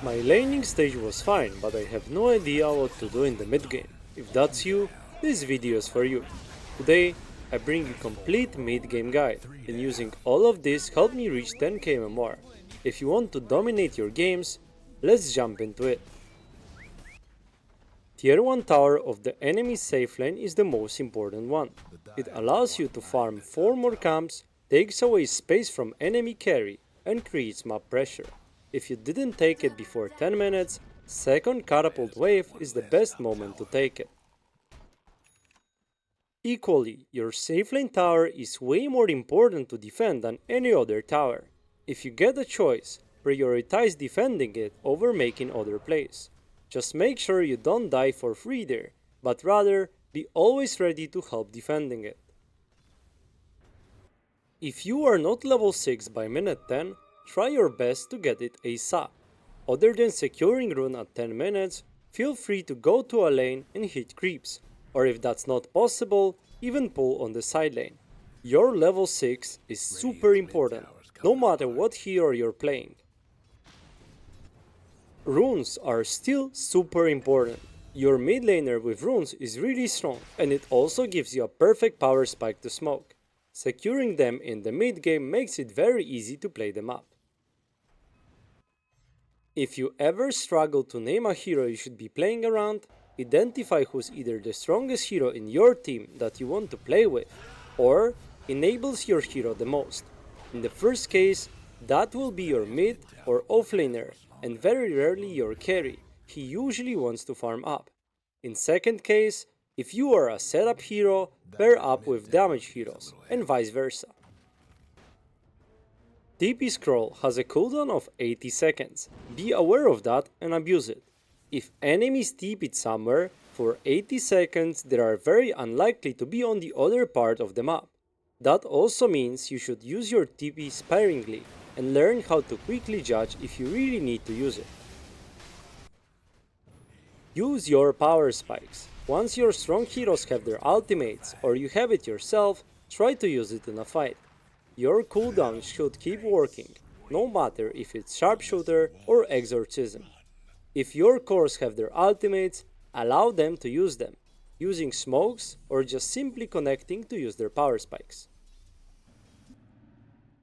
My laning stage was fine, but I have no idea what to do in the mid game. If that's you, this video is for you. Today, I bring you complete mid game guide, and using all of this helped me reach 10k and more. If you want to dominate your games, let's jump into it. Tier 1 tower of the enemy's safe lane is the most important one. It allows you to farm 4 more camps, takes away space from enemy carry, and creates map pressure. If you didn't take it before 10 minutes, second catapult wave is the best moment to take it. Equally, your safe lane tower is way more important to defend than any other tower. If you get a choice, prioritize defending it over making other plays. Just make sure you don't die for free there, but rather be always ready to help defending it. If you are not level 6 by minute 10, try your best to get it ASAP. Other than securing rune at 10 minutes, feel free to go to a lane and hit creeps, or if that's not possible, even pull on the side lane. Your level 6 is super important, no matter what hero you're playing. Runes are still super important. Your mid laner with runes is really strong, and it also gives you a perfect power spike to smoke. Securing them in the mid game makes it very easy to play them up. If you ever struggle to name a hero you should be playing around, identify who's either the strongest hero in your team that you want to play with, or enables your hero the most. In the first case, that will be your mid or offlaner, and very rarely your carry. He usually wants to farm up. In second case, if you are a setup hero, pair up with damage heroes, and vice versa. TP scroll has a cooldown of 80 seconds. Be aware of that and abuse it. If enemies TP it somewhere, for 80 seconds they are very unlikely to be on the other part of the map. That also means you should use your TP sparingly and learn how to quickly judge if you really need to use it. Use your power spikes. Once your strong heroes have their ultimates or you have it yourself, try to use it in a fight. Your cooldown should keep working, no matter if it's sharpshooter or exorcism. If your cores have their ultimates, allow them to use them, using smokes or just simply connecting to use their power spikes.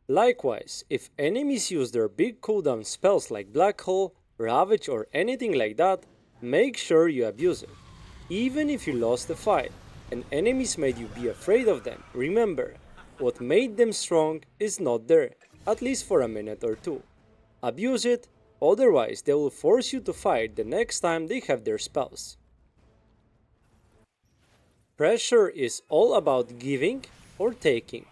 Likewise, if enemies use their big cooldown spells like Black Hole, Ravage or anything like that, make sure you abuse it. Even if you lost the fight and enemies made you be afraid of them, remember, what made them strong is not there, at least for a minute or two. Abuse it, otherwise they will force you to fight the next time they have their spells. Pressure is all about giving or taking.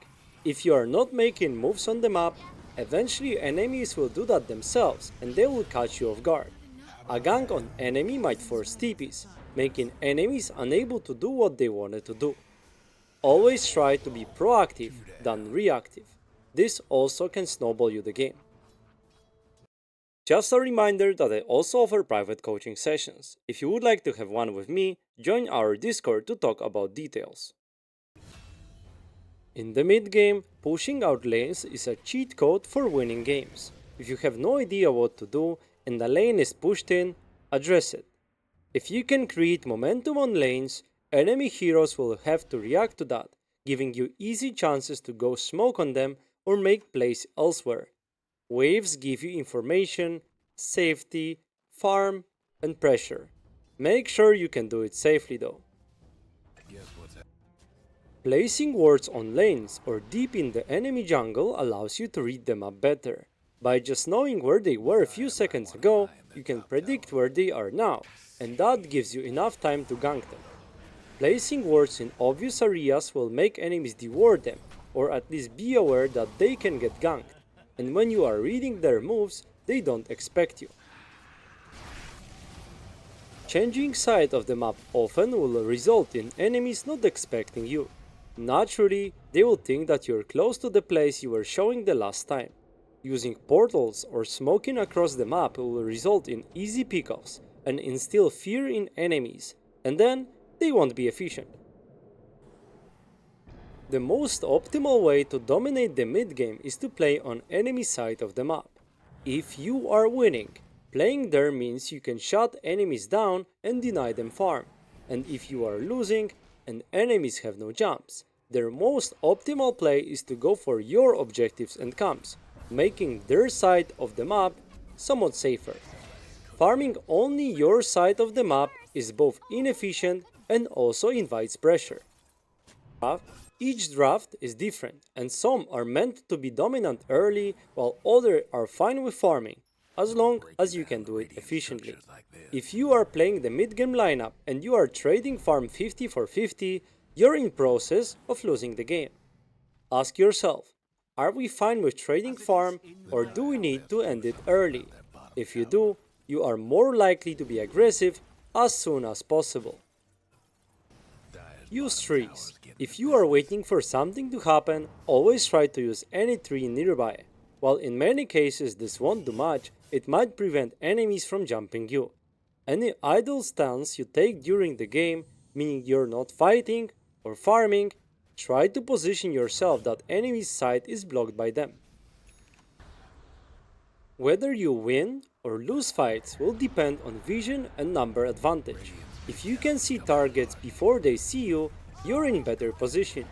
If you are not making moves on the map, eventually enemies will do that themselves and they will catch you off guard. A gank on enemy might force TPs, making enemies unable to do what they wanted to do. Always try to be proactive than reactive. This also can snowball you the game. Just a reminder that I also offer private coaching sessions. If you would like to have one with me, join our Discord to talk about details. In the mid game, pushing out lanes is a cheat code for winning games. If you have no idea what to do and the lane is pushed in, address it. If you can create momentum on lanes, enemy heroes will have to react to that, giving you easy chances to go smoke on them or make plays elsewhere. Waves give you information, safety, farm, and pressure. Make sure you can do it safely though. Placing wards on lanes or deep in the enemy jungle allows you to read them up better. By just knowing where they were a few seconds ago, you can predict where they are now, and that gives you enough time to gank them. Placing wards in obvious areas will make enemies deward them, or at least be aware that they can get ganked, and when you are reading their moves, they don't expect you. Changing side of the map often will result in enemies not expecting you. Naturally, they will think that you're close to the place you were showing the last time. Using portals or smoking across the map will result in easy pickoffs and instill fear in enemies, and then they won't be efficient. The most optimal way to dominate the mid game is to play on enemy side of the map. If you are winning, Playing there means you can shut enemies down and deny them farm, and if you are losing and enemies have no jumps, their most optimal play is to go for your objectives and camps, making their side of the map somewhat safer. Farming only your side of the map is both inefficient and also invites pressure. Each draft is different, and some are meant to be dominant early while others are fine with farming, as long as you can do it efficiently. If you are playing the mid-game lineup and you are trading farm 50 for 50, you're in process of losing the game. Ask yourself, are we fine with trading farm or do we need to end it early? If you do, you are more likely to be aggressive as soon as possible. Use trees. If you are waiting for something to happen, always try to use any tree nearby. While in many cases this won't do much, it might prevent enemies from jumping you. Any idle stance you take during the game, meaning you're not fighting or farming, try to position yourself that enemy's side is blocked by them. Whether you win or lose fights will depend on vision and number advantage. If you can see targets before they see you, you're in better position.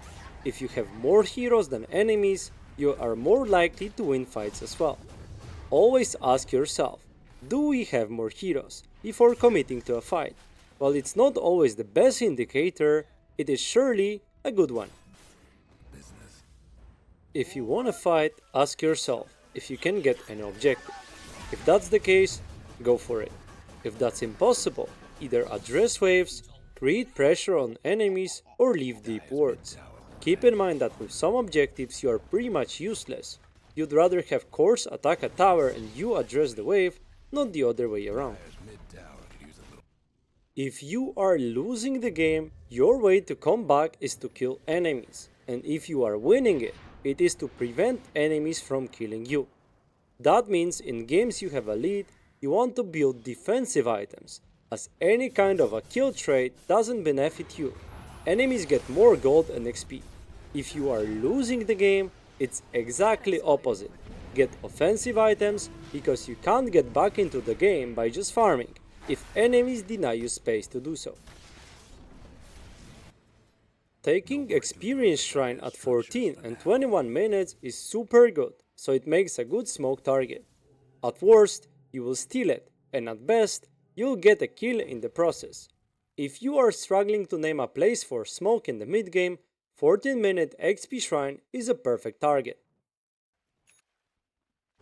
If you have more heroes than enemies, you are more likely to win fights as well. Always ask yourself, do we have more heroes, before committing to a fight? While it's not always the best indicator, it is surely a good one. If you wanna fight, ask yourself if you can get an objective. If that's the case, go for it. If that's impossible, either address waves, create pressure on enemies, or leave deep wards. Keep in mind that with some objectives you are pretty much useless. You'd rather have cores attack a tower and you address the wave, not the other way around. If you are losing the game, your way to come back is to kill enemies. And if you are winning it, it is to prevent enemies from killing you. That means in games you have a lead, you want to build defensive items, as any kind of a kill trade doesn't benefit you. Enemies get more gold and XP. If you are losing the game, it's exactly opposite. Get offensive items because you can't get back into the game by just farming, if enemies deny you space to do so. Taking Experience Shrine at 14 and 21 minutes is super good, so it makes a good smoke target. At worst, you will steal it, and at best, you'll get a kill in the process. If you are struggling to name a place for smoke in the mid-game, 14-minute XP Shrine is a perfect target.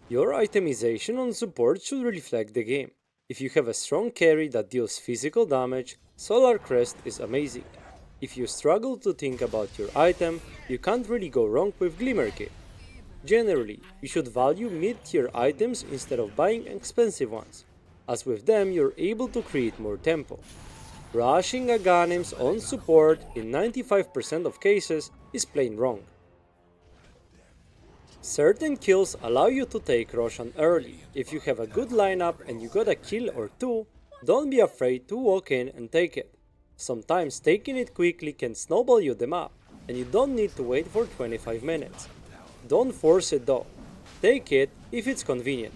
Your itemization on support should reflect the game. If you have a strong carry that deals physical damage, Solar Crest is amazing. If you struggle to think about your item, you can't really go wrong with Glimmer Cape. Generally, you should value mid-tier items instead of buying expensive ones, as with them you're able to create more tempo. Rushing Aghanims on support in 95% of cases is plain wrong. Certain kills allow you to take Roshan early. If you have a good lineup and you got a kill or two, don't be afraid to walk in and take it. Sometimes taking it quickly can snowball you the map, and you don't need to wait for 25 minutes. Don't force it though. Take it if it's convenient.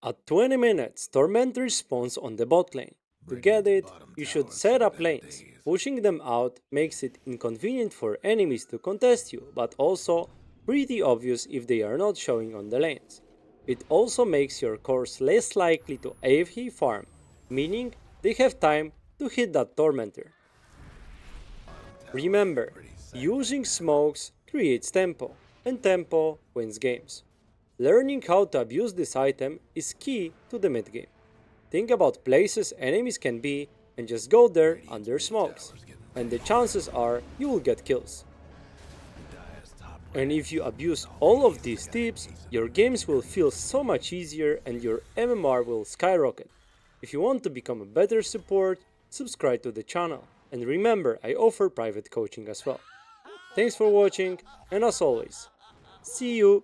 At 20 minutes, Tormentors spawns on the bot lane. To get it, you should set up lanes. Pushing them out makes it inconvenient for enemies to contest you, but also pretty obvious if they are not showing on the lanes. It also makes your cores less likely to AFK farm, meaning they have time to hit that Tormentor. Remember, using smokes creates tempo, and tempo wins games. Learning how to abuse this item is key to the mid game. Think about places enemies can be and just go there under smokes, and the chances are you will get kills. And if you abuse all of these tips, your games will feel so much easier and your MMR will skyrocket. If you want to become a better support, subscribe to the channel, and remember I offer private coaching as well. Thanks for watching, and as always, see you